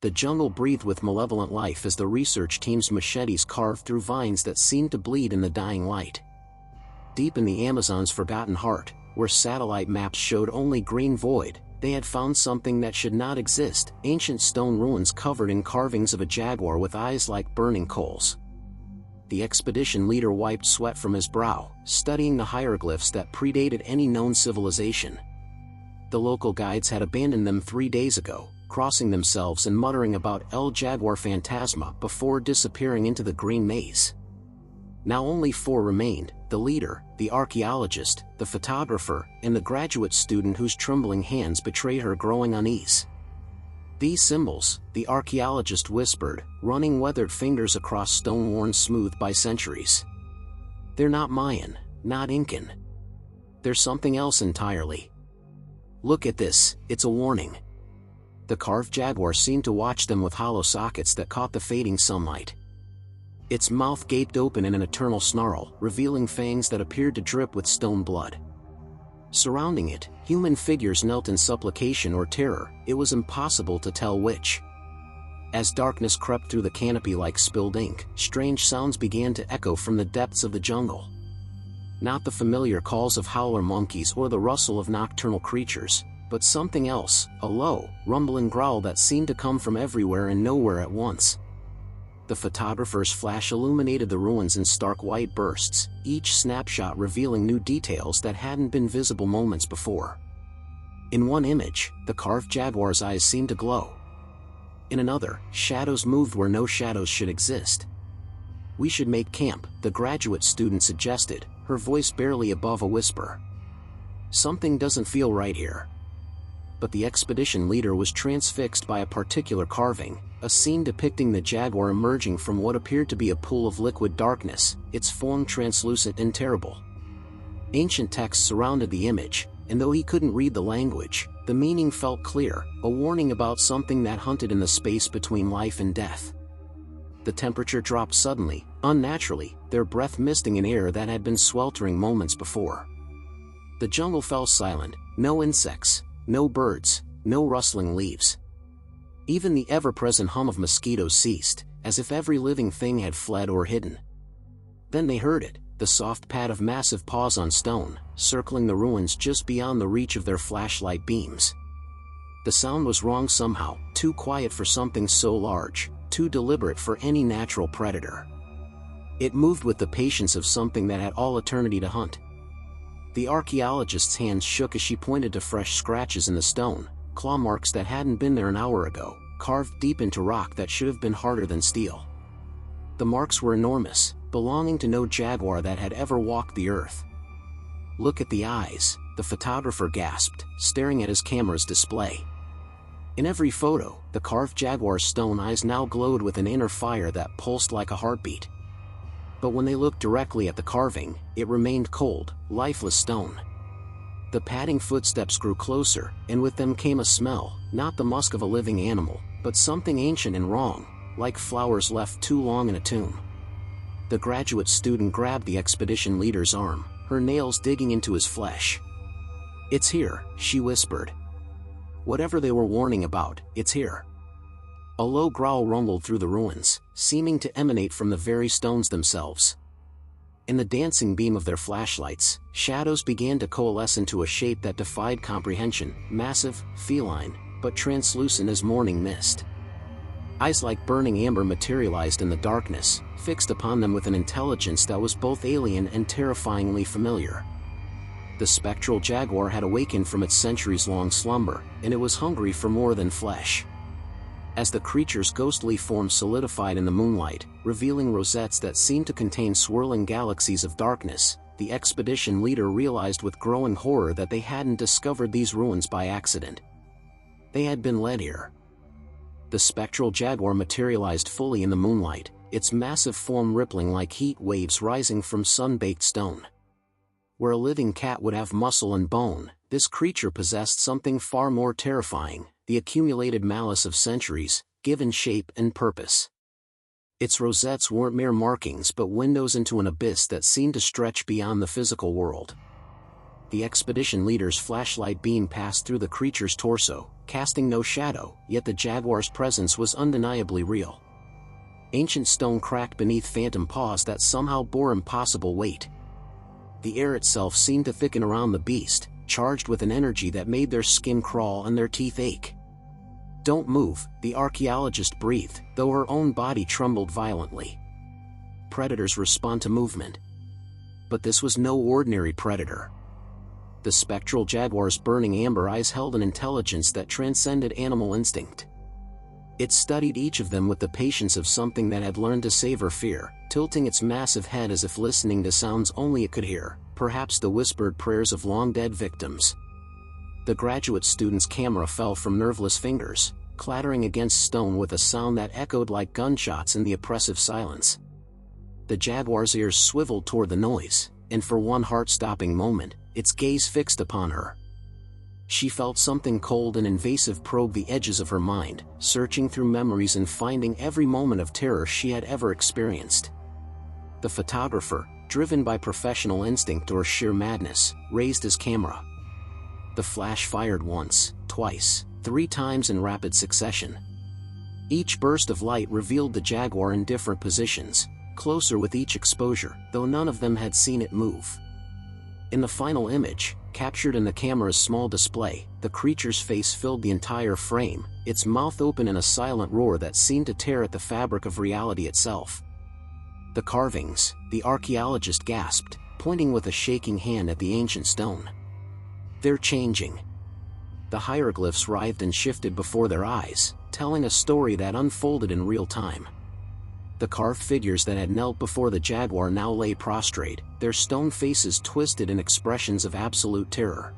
The jungle breathed with malevolent life as the research team's machetes carved through vines that seemed to bleed in the dying light. Deep in the Amazon's forgotten heart, where satellite maps showed only green void, they had found something that should not exist: ancient stone ruins covered in carvings of a jaguar with eyes like burning coals. The expedition leader wiped sweat from his brow, studying the hieroglyphs that predated any known civilization. The local guides had abandoned them 3 days ago, crossing themselves and muttering about El Jaguar Phantasma before disappearing into the green maze. Now only 4 remained: the leader, the archaeologist, the photographer, and the graduate student whose trembling hands betrayed her growing unease. "These symbols," the archaeologist whispered, running weathered fingers across stone worn smooth by centuries. "They're not Mayan, not Incan. They're something else entirely. Look at this, it's a warning." The carved jaguar seemed to watch them with hollow sockets that caught the fading sunlight. Its mouth gaped open in an eternal snarl, revealing fangs that appeared to drip with stone blood. Surrounding it, human figures knelt in supplication or terror, it was impossible to tell which. As darkness crept through the canopy like spilled ink, strange sounds began to echo from the depths of the jungle. Not the familiar calls of howler monkeys or the rustle of nocturnal creatures, but something else, a low, rumbling growl that seemed to come from everywhere and nowhere at once. The photographer's flash illuminated the ruins in stark white bursts, each snapshot revealing new details that hadn't been visible moments before. In one image, the carved jaguar's eyes seemed to glow. In another, shadows moved where no shadows should exist. "We should make camp," the graduate student suggested, her voice barely above a whisper. "Something doesn't feel right here." But the expedition leader was transfixed by a particular carving, a scene depicting the jaguar emerging from what appeared to be a pool of liquid darkness, its form translucent and terrible. Ancient texts surrounded the image, and though he couldn't read the language, the meaning felt clear, a warning about something that hunted in the space between life and death. The temperature dropped suddenly, unnaturally, their breath misting in air that had been sweltering moments before. The jungle fell silent, no insects, no birds, no rustling leaves. Even the ever-present hum of mosquitoes ceased, as if every living thing had fled or hidden. Then they heard it, the soft pad of massive paws on stone, circling the ruins just beyond the reach of their flashlight beams. The sound was wrong somehow, too quiet for something so large, too deliberate for any natural predator. It moved with the patience of something that had all eternity to hunt. The archaeologist's hands shook as she pointed to fresh scratches in the stone, claw marks that hadn't been there an hour ago, carved deep into rock that should have been harder than steel. The marks were enormous, belonging to no jaguar that had ever walked the earth. "Look at the eyes," the photographer gasped, staring at his camera's display. In every photo, the carved jaguar's stone eyes now glowed with an inner fire that pulsed like a heartbeat. But when they looked directly at the carving, it remained cold, lifeless stone. The padding footsteps grew closer, and with them came a smell, not the musk of a living animal, but something ancient and wrong, like flowers left too long in a tomb. The graduate student grabbed the expedition leader's arm, her nails digging into his flesh. "It's here," she whispered. "Whatever they were warning about, it's here." A low growl rumbled through the ruins, seeming to emanate from the very stones themselves. In the dancing beam of their flashlights, shadows began to coalesce into a shape that defied comprehension, massive, feline, but translucent as morning mist. Eyes like burning amber materialized in the darkness, fixed upon them with an intelligence that was both alien and terrifyingly familiar. The spectral jaguar had awakened from its centuries-long slumber, and it was hungry for more than flesh. As the creature's ghostly form solidified in the moonlight, revealing rosettes that seemed to contain swirling galaxies of darkness, the expedition leader realized with growing horror that they hadn't discovered these ruins by accident. They had been led here. The spectral jaguar materialized fully in the moonlight, its massive form rippling like heat waves rising from sun-baked stone. Where a living cat would have muscle and bone, this creature possessed something far more terrifying, the accumulated malice of centuries, given shape and purpose. Its rosettes weren't mere markings but windows into an abyss that seemed to stretch beyond the physical world. The expedition leader's flashlight beam passed through the creature's torso, casting no shadow, yet the jaguar's presence was undeniably real. Ancient stone cracked beneath phantom paws that somehow bore impossible weight. The air itself seemed to thicken around the beast, charged with an energy that made their skin crawl and their teeth ache. "Don't move," the archaeologist breathed, though her own body trembled violently. Predators respond to movement. But this was no ordinary predator. The spectral jaguar's burning amber eyes held an intelligence that transcended animal instinct. It studied each of them with the patience of something that had learned to savor fear, tilting its massive head as if listening to sounds only it could hear, perhaps the whispered prayers of long-dead victims. The graduate student's camera fell from nerveless fingers, clattering against stone with a sound that echoed like gunshots in the oppressive silence. The jaguar's ears swiveled toward the noise, and for one heart-stopping moment, its gaze fixed upon her. She felt something cold and invasive probe the edges of her mind, searching through memories and finding every moment of terror she had ever experienced. The photographer, driven by professional instinct or sheer madness, raised his camera. The flash fired once, twice, 3 times in rapid succession. Each burst of light revealed the jaguar in different positions, closer with each exposure, though none of them had seen it move. In the final image, captured in the camera's small display, the creature's face filled the entire frame, its mouth open in a silent roar that seemed to tear at the fabric of reality itself. "The carvings," the archaeologist gasped, pointing with a shaking hand at the ancient stone. "They're changing." The hieroglyphs writhed and shifted before their eyes, telling a story that unfolded in real time. The carved figures that had knelt before the jaguar now lay prostrate, their stone faces twisted in expressions of absolute terror.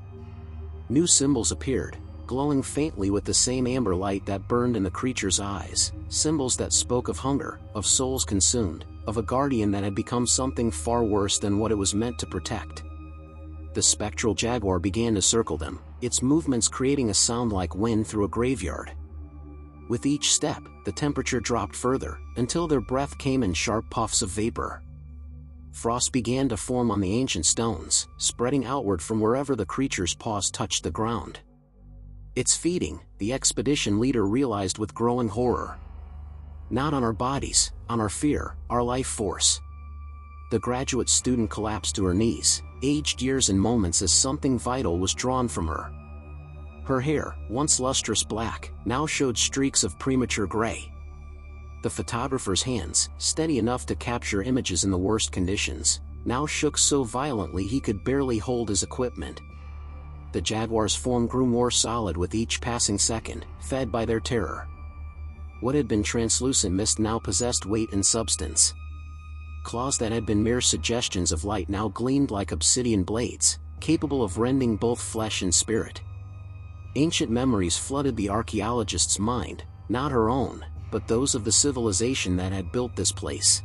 New symbols appeared, glowing faintly with the same amber light that burned in the creature's eyes, symbols that spoke of hunger, of souls consumed, of a guardian that had become something far worse than what it was meant to protect. The spectral jaguar began to circle them, its movements creating a sound like wind through a graveyard. With each step, the temperature dropped further, until their breath came in sharp puffs of vapor. Frost began to form on the ancient stones, spreading outward from wherever the creature's paws touched the ground. "It's feeding," the expedition leader realized with growing horror. "Not on our bodies, on our fear, our life force." The graduate student collapsed to her knees, aged years and moments as something vital was drawn from her. Her hair, once lustrous black, now showed streaks of premature gray. The photographer's hands, steady enough to capture images in the worst conditions, now shook so violently he could barely hold his equipment. The jaguar's form grew more solid with each passing second, fed by their terror. What had been translucent mist now possessed weight and substance. Claws that had been mere suggestions of light now gleamed like obsidian blades, capable of rending both flesh and spirit. Ancient memories flooded the archaeologist's mind, not her own, but those of the civilization that had built this place.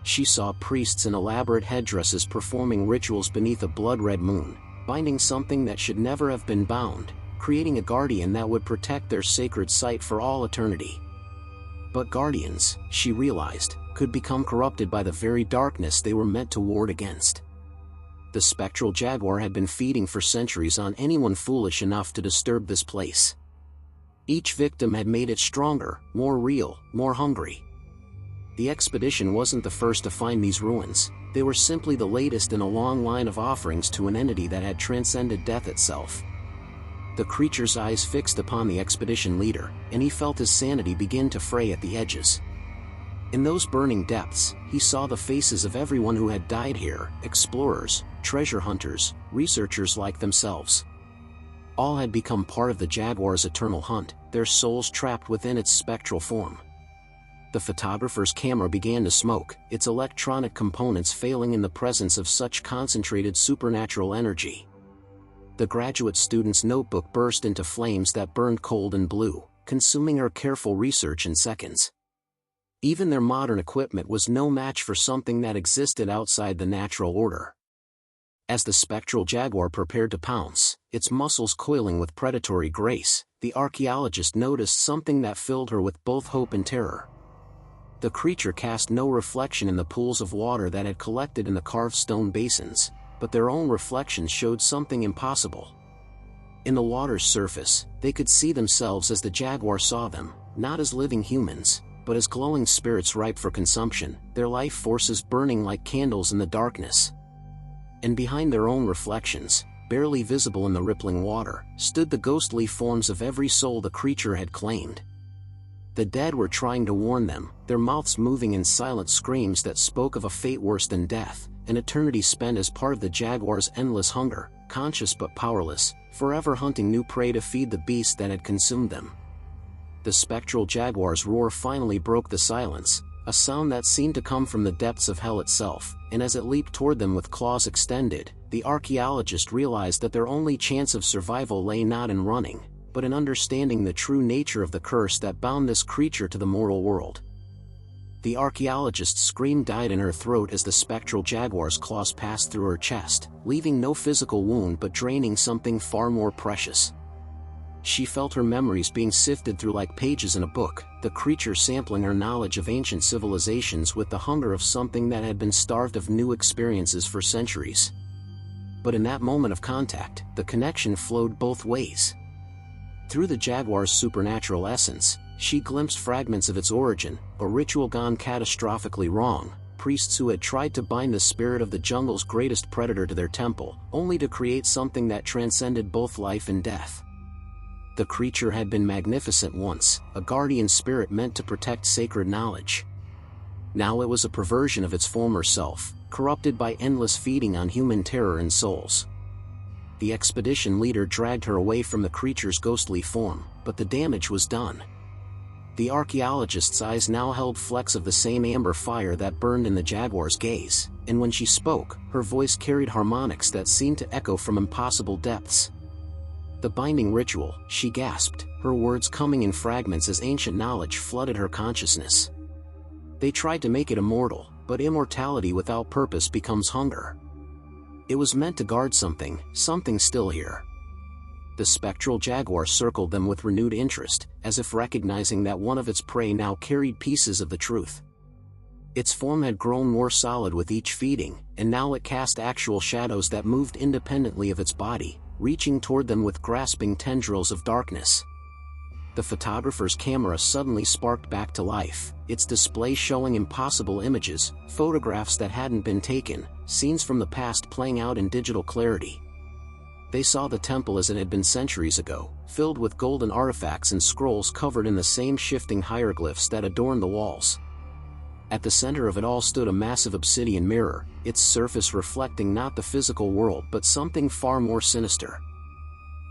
She saw priests in elaborate headdresses performing rituals beneath a blood-red moon, binding something that should never have been bound, creating a guardian that would protect their sacred site for all eternity. But guardians, she realized, could become corrupted by the very darkness they were meant to ward against. The spectral jaguar had been feeding for centuries on anyone foolish enough to disturb this place. Each victim had made it stronger, more real, more hungry. The expedition wasn't the first to find these ruins, they were simply the latest in a long line of offerings to an entity that had transcended death itself. The creature's eyes fixed upon the expedition leader, and he felt his sanity begin to fray at the edges. In those burning depths, he saw the faces of everyone who had died here, explorers, treasure hunters, researchers like themselves. All had become part of the jaguar's eternal hunt, their souls trapped within its spectral form. The photographer's camera began to smoke, its electronic components failing in the presence of such concentrated supernatural energy. The graduate student's notebook burst into flames that burned cold and blue, consuming her careful research in seconds. Even their modern equipment was no match for something that existed outside the natural order. As the spectral jaguar prepared to pounce, its muscles coiling with predatory grace, the archaeologist noticed something that filled her with both hope and terror. The creature cast no reflection in the pools of water that had collected in the carved stone basins, but their own reflections showed something impossible. In the water's surface, they could see themselves as the Jaguar saw them, not as living humans, but as glowing spirits ripe for consumption, their life forces burning like candles in the darkness. And behind their own reflections, barely visible in the rippling water, stood the ghostly forms of every soul the creature had claimed. The dead were trying to warn them, their mouths moving in silent screams that spoke of a fate worse than death, an eternity spent as part of the Jaguar's endless hunger, conscious but powerless, forever hunting new prey to feed the beast that had consumed them. The spectral Jaguar's roar finally broke the silence, a sound that seemed to come from the depths of hell itself, and as it leaped toward them with claws extended, the archaeologist realized that their only chance of survival lay not in running, but in understanding the true nature of the curse that bound this creature to the mortal world. The archaeologist's scream died in her throat as the spectral Jaguar's claws passed through her chest, leaving no physical wound but draining something far more precious. She felt her memories being sifted through like pages in a book, the creature sampling her knowledge of ancient civilizations with the hunger of something that had been starved of new experiences for centuries. But in that moment of contact, the connection flowed both ways. Through the Jaguar's supernatural essence, she glimpsed fragments of its origin, a ritual gone catastrophically wrong, priests who had tried to bind the spirit of the jungle's greatest predator to their temple, only to create something that transcended both life and death. The creature had been magnificent once, a guardian spirit meant to protect sacred knowledge. Now it was a perversion of its former self, corrupted by endless feeding on human terror and souls. The expedition leader dragged her away from the creature's ghostly form, but the damage was done. The archaeologist's eyes now held flecks of the same amber fire that burned in the Jaguar's gaze, and when she spoke, her voice carried harmonics that seemed to echo from impossible depths. "The binding ritual," she gasped, her words coming in fragments as ancient knowledge flooded her consciousness. "They tried to make it immortal, but immortality without purpose becomes hunger. It was meant to guard something still here." The spectral Jaguar circled them with renewed interest, as if recognizing that one of its prey now carried pieces of the truth. Its form had grown more solid with each feeding, and now it cast actual shadows that moved independently of its body, reaching toward them with grasping tendrils of darkness. The photographer's camera suddenly sparked back to life, its display showing impossible images, photographs that hadn't been taken, scenes from the past playing out in digital clarity. They saw the temple as it had been centuries ago, filled with golden artifacts and scrolls covered in the same shifting hieroglyphs that adorned the walls. At the center of it all stood a massive obsidian mirror, its surface reflecting not the physical world but something far more sinister.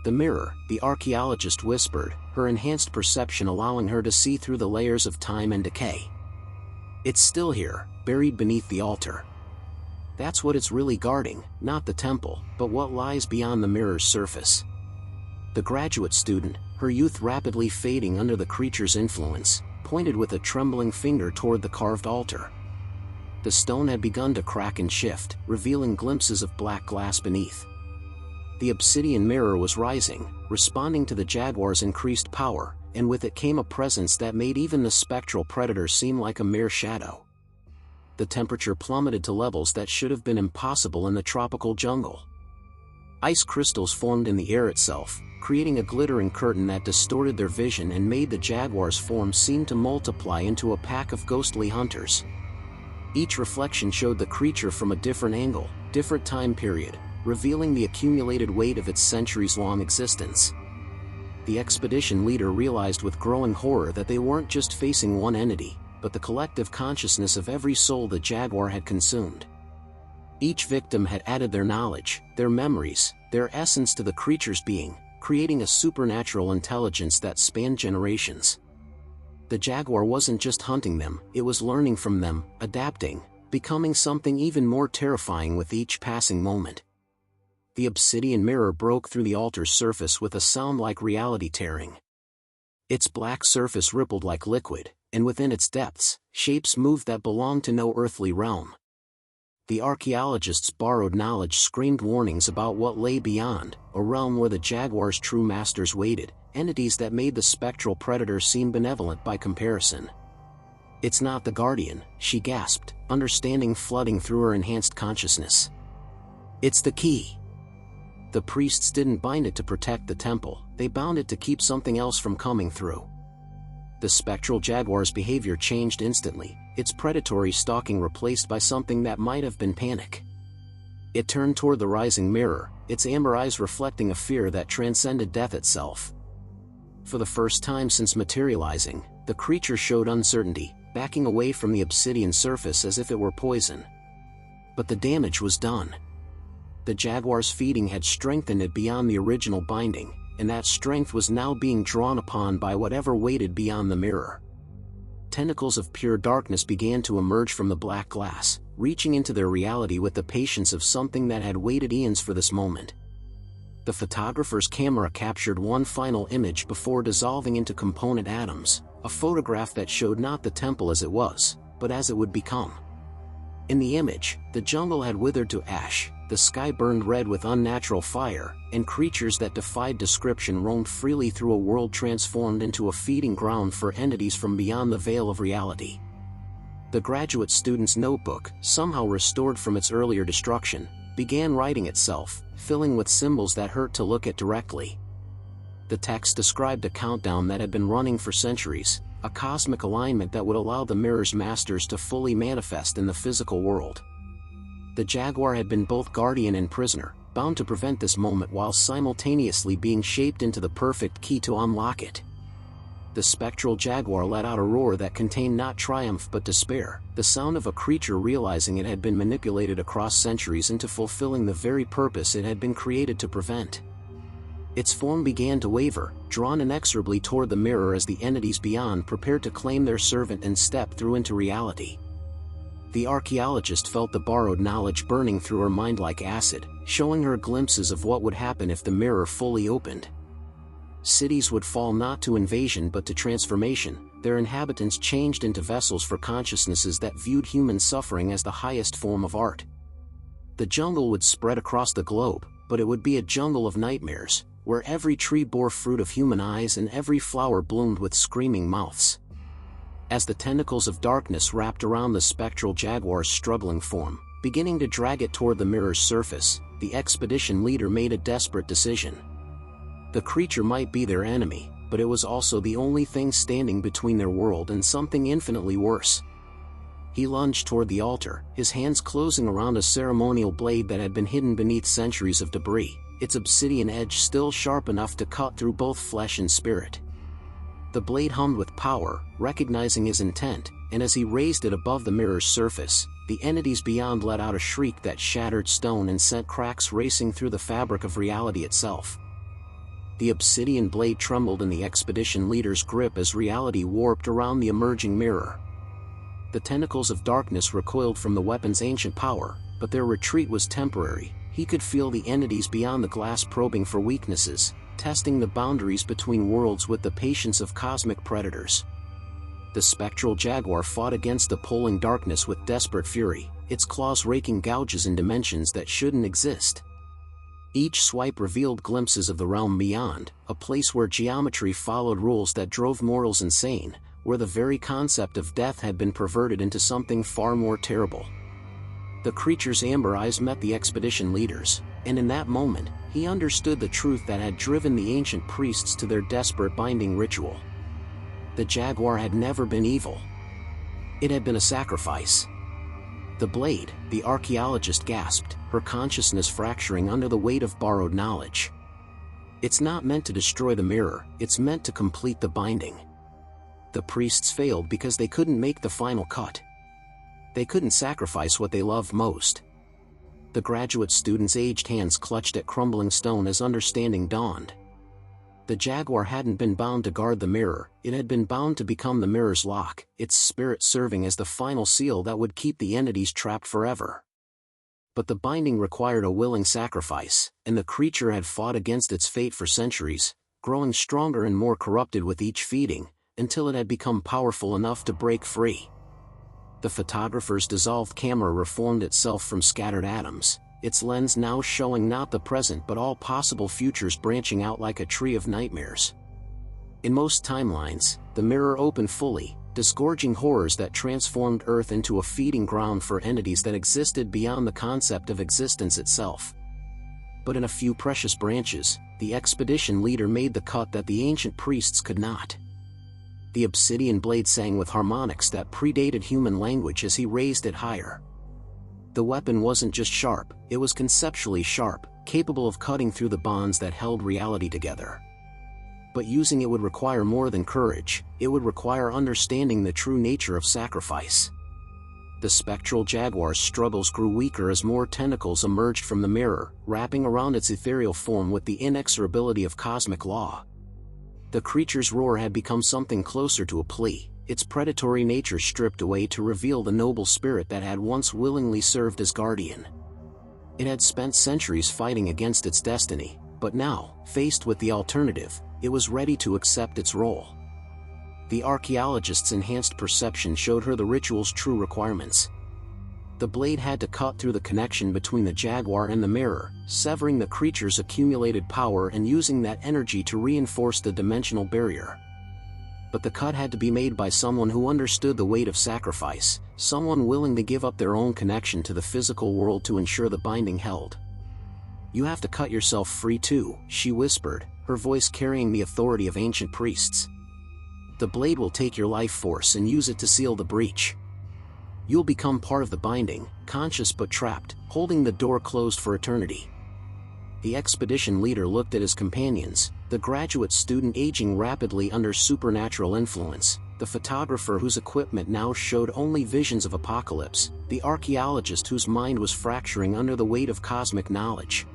"The mirror," the archaeologist whispered, her enhanced perception allowing her to see through the layers of time and decay. "It's still here, buried beneath the altar. That's what it's really guarding, not the temple, but what lies beyond the mirror's surface." The graduate student, her youth rapidly fading under the creature's influence, pointed with a trembling finger toward the carved altar. The stone had begun to crack and shift, revealing glimpses of black glass beneath. The obsidian mirror was rising, responding to the Jaguar's increased power, and with it came a presence that made even the spectral predator seem like a mere shadow. The temperature plummeted to levels that should have been impossible in the tropical jungle. Ice crystals formed in the air itself, creating a glittering curtain that distorted their vision and made the Jaguar's form seem to multiply into a pack of ghostly hunters. Each reflection showed the creature from a different angle, different time period, revealing the accumulated weight of its centuries-long existence. The expedition leader realized with growing horror that they weren't just facing one entity, but the collective consciousness of every soul the Jaguar had consumed. Each victim had added their knowledge, their memories, their essence to the creature's being, creating a supernatural intelligence that spanned generations. The Jaguar wasn't just hunting them, it was learning from them, adapting, becoming something even more terrifying with each passing moment. The obsidian mirror broke through the altar's surface with a sound like reality tearing. Its black surface rippled like liquid, and within its depths, shapes moved that belonged to no earthly realm. The archaeologist's borrowed knowledge screamed warnings about what lay beyond, a realm where the Jaguar's true masters waited, entities that made the spectral predator seem benevolent by comparison. "It's not the Guardian," she gasped, understanding flooding through her enhanced consciousness. "It's the key." The priests didn't bind it to protect the temple, they bound it to keep something else from coming through. The spectral jaguar's behavior changed instantly, its predatory stalking replaced by something that might have been panic. It turned toward the rising mirror, its amber eyes reflecting a fear that transcended death itself. For the first time since materializing, the creature showed uncertainty, backing away from the obsidian surface as if it were poison. But the damage was done. The jaguar's feeding had strengthened it beyond the original binding, and that strength was now being drawn upon by whatever waited beyond the mirror. Tentacles of pure darkness began to emerge from the black glass, reaching into their reality with the patience of something that had waited eons for this moment. The photographer's camera captured one final image before dissolving into component atoms, a photograph that showed not the temple as it was, but as it would become. In the image, the jungle had withered to ash, the sky burned red with unnatural fire, and creatures that defied description roamed freely through a world transformed into a feeding ground for entities from beyond the veil of reality. The graduate student's notebook, somehow restored from its earlier destruction, began writing itself, filling with symbols that hurt to look at directly. The text described a countdown that had been running for centuries, a cosmic alignment that would allow the mirror's masters to fully manifest in the physical world. The Jaguar had been both guardian and prisoner, bound to prevent this moment while simultaneously being shaped into the perfect key to unlock it. The spectral Jaguar let out a roar that contained not triumph but despair, the sound of a creature realizing it had been manipulated across centuries into fulfilling the very purpose it had been created to prevent. Its form began to waver, drawn inexorably toward the mirror as the entities beyond prepared to claim their servant and step through into reality. The archaeologist felt the borrowed knowledge burning through her mind like acid, showing her glimpses of what would happen if the mirror fully opened. Cities would fall not to invasion but to transformation, their inhabitants changed into vessels for consciousnesses that viewed human suffering as the highest form of art. The jungle would spread across the globe, but it would be a jungle of nightmares, where every tree bore fruit of human eyes and every flower bloomed with screaming mouths. As the tentacles of darkness wrapped around the spectral jaguar's struggling form, beginning to drag it toward the mirror's surface, the expedition leader made a desperate decision. The creature might be their enemy, but it was also the only thing standing between their world and something infinitely worse. He lunged toward the altar, his hands closing around a ceremonial blade that had been hidden beneath centuries of debris, its obsidian edge still sharp enough to cut through both flesh and spirit. The blade hummed with power, recognizing his intent, and as he raised it above the mirror's surface, the entities beyond let out a shriek that shattered stone and sent cracks racing through the fabric of reality itself. The obsidian blade trembled in the expedition leader's grip as reality warped around the emerging mirror. The tentacles of darkness recoiled from the weapon's ancient power, but their retreat was temporary. He could feel the entities beyond the glass probing for weaknesses, testing the boundaries between worlds with the patience of cosmic predators. The spectral jaguar fought against the pulling darkness with desperate fury, its claws raking gouges in dimensions that shouldn't exist. Each swipe revealed glimpses of the realm beyond, a place where geometry followed rules that drove mortals insane, where the very concept of death had been perverted into something far more terrible. The creature's amber eyes met the expedition leaders, and in that moment, he understood the truth that had driven the ancient priests to their desperate binding ritual. The jaguar had never been evil. It had been a sacrifice. The blade, the archaeologist gasped, her consciousness fracturing under the weight of borrowed knowledge. It's not meant to destroy the mirror, it's meant to complete the binding. The priests failed because they couldn't make the final cut. They couldn't sacrifice what they loved most. The graduate student's aged hands clutched at crumbling stone as understanding dawned. The jaguar hadn't been bound to guard the mirror, it had been bound to become the mirror's lock, its spirit serving as the final seal that would keep the entities trapped forever. But the binding required a willing sacrifice, and the creature had fought against its fate for centuries, growing stronger and more corrupted with each feeding, until it had become powerful enough to break free. The photographer's dissolved camera reformed itself from scattered atoms, its lens now showing not the present but all possible futures branching out like a tree of nightmares. In most timelines, the mirror opened fully, disgorging horrors that transformed Earth into a feeding ground for entities that existed beyond the concept of existence itself. but in a few precious branches, the expedition leader made the cut that the ancient priests could not. The obsidian blade sang with harmonics that predated human language as he raised it higher. The weapon wasn't just sharp, it was conceptually sharp, capable of cutting through the bonds that held reality together. But using it would require more than courage, it would require understanding the true nature of sacrifice. The spectral jaguar's struggles grew weaker as more tentacles emerged from the mirror, wrapping around its ethereal form with the inexorability of cosmic law. The creature's roar had become something closer to a plea, its predatory nature stripped away to reveal the noble spirit that had once willingly served as guardian. It had spent centuries fighting against its destiny, but now, faced with the alternative, it was ready to accept its role. The archaeologist's enhanced perception showed her the ritual's true requirements. The blade had to cut through the connection between the jaguar and the mirror, severing the creature's accumulated power and using that energy to reinforce the dimensional barrier. But the cut had to be made by someone who understood the weight of sacrifice, someone willing to give up their own connection to the physical world to ensure the binding held. "You have to cut yourself free too," she whispered, her voice carrying the authority of ancient priests. "The blade will take your life force and use it to seal the breach. You'll become part of the binding, conscious but trapped, holding the door closed for eternity." The expedition leader looked at his companions, the graduate student aging rapidly under supernatural influence, the photographer whose equipment now showed only visions of apocalypse, the archaeologist whose mind was fracturing under the weight of cosmic knowledge.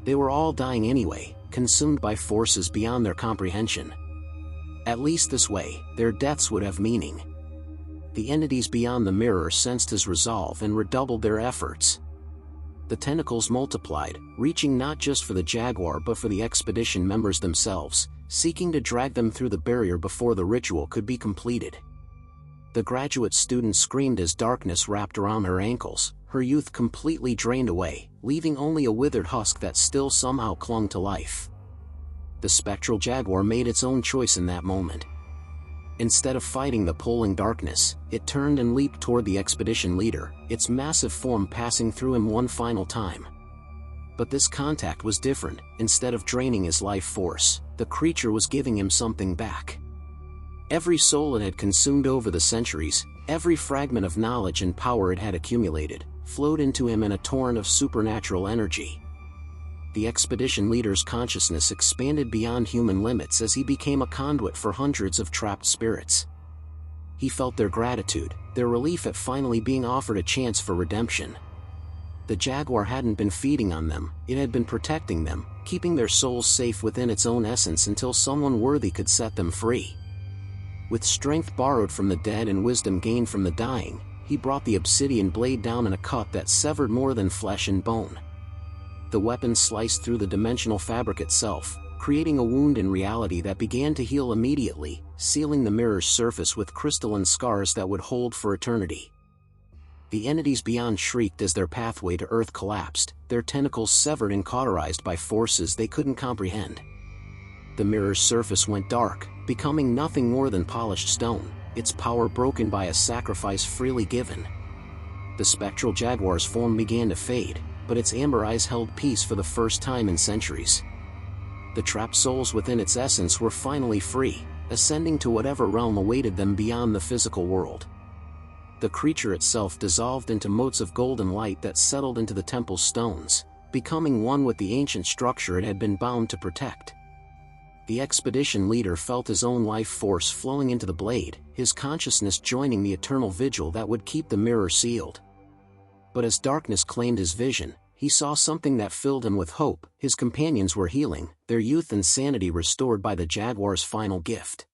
They were all dying anyway, consumed by forces beyond their comprehension. At least this way, their deaths would have meaning. The entities beyond the mirror sensed his resolve and redoubled their efforts. The tentacles multiplied, reaching not just for the jaguar but for the expedition members themselves, seeking to drag them through the barrier before the ritual could be completed. The graduate student screamed as darkness wrapped around her ankles, her youth completely drained away, leaving only a withered husk that still somehow clung to life. The spectral jaguar made its own choice in that moment. Instead of fighting the pulling darkness, it turned and leaped toward the expedition leader, its massive form passing through him one final time. But this contact was different. Instead of draining his life force, the creature was giving him something back. Every soul it had consumed over the centuries, every fragment of knowledge and power it had accumulated, flowed into him in a torrent of supernatural energy. The expedition leader's consciousness expanded beyond human limits as he became a conduit for hundreds of trapped spirits. He felt their gratitude, their relief at finally being offered a chance for redemption. The jaguar hadn't been feeding on them, it had been protecting them, keeping their souls safe within its own essence until someone worthy could set them free. With strength borrowed from the dead and wisdom gained from the dying, he brought the obsidian blade down in a cut that severed more than flesh and bone. The weapon sliced through the dimensional fabric itself, creating a wound in reality that began to heal immediately, sealing the mirror's surface with crystalline scars that would hold for eternity. The entities beyond shrieked as their pathway to Earth collapsed, their tentacles severed and cauterized by forces they couldn't comprehend. The mirror's surface went dark, becoming nothing more than polished stone, its power broken by a sacrifice freely given. The spectral jaguar's form began to fade, but its amber eyes held peace for the first time in centuries. The trapped souls within its essence were finally free, ascending to whatever realm awaited them beyond the physical world. The creature itself dissolved into motes of golden light that settled into the temple's stones, becoming one with the ancient structure it had been bound to protect. The expedition leader felt his own life force flowing into the blade, his consciousness joining the eternal vigil that would keep the mirror sealed. But as darkness claimed his vision, he saw something that filled him with hope. His companions were healing, their youth and sanity restored by the jaguar's final gift.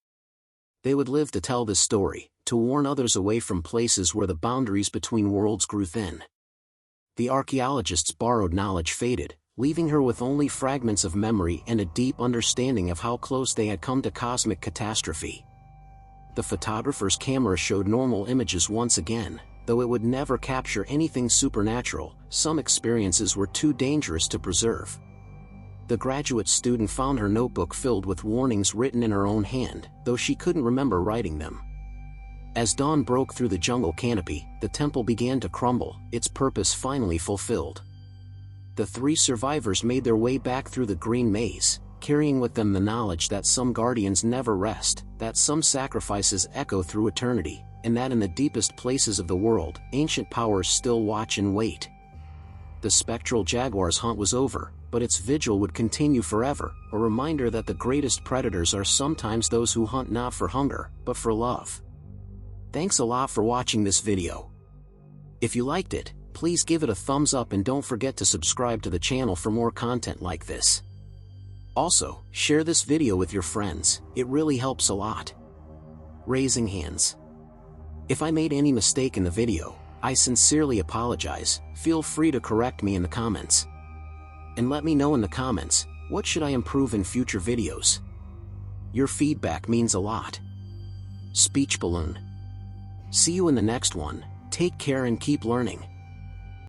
They would live to tell this story, to warn others away from places where the boundaries between worlds grew thin. The archaeologist's borrowed knowledge faded, leaving her with only fragments of memory and a deep understanding of how close they had come to cosmic catastrophe. The photographer's camera showed normal images once again. Though it would never capture anything supernatural, some experiences were too dangerous to preserve. The graduate student found her notebook filled with warnings written in her own hand, though she couldn't remember writing them. As dawn broke through the jungle canopy, the temple began to crumble, its purpose finally fulfilled. the 3 survivors made their way back through the green maze, carrying with them the knowledge that some guardians never rest, that some sacrifices echo through eternity, and that in the deepest places of the world, ancient powers still watch and wait. The spectral Jaguar's hunt was over, but its vigil would continue forever, a reminder that the greatest predators are sometimes those who hunt not for hunger, but for love. Thanks a lot for watching this video. If you liked it, please give it a thumbs up and don't forget to subscribe to the channel for more content like this. Also, share this video with your friends, it really helps a lot. Raising hands. If I made any mistake in the video, I sincerely apologize. Feel free to correct me in the comments. And let me know in the comments, what should I improve in future videos? Your feedback means a lot. Speech balloon. See you in the next one, take care and keep learning.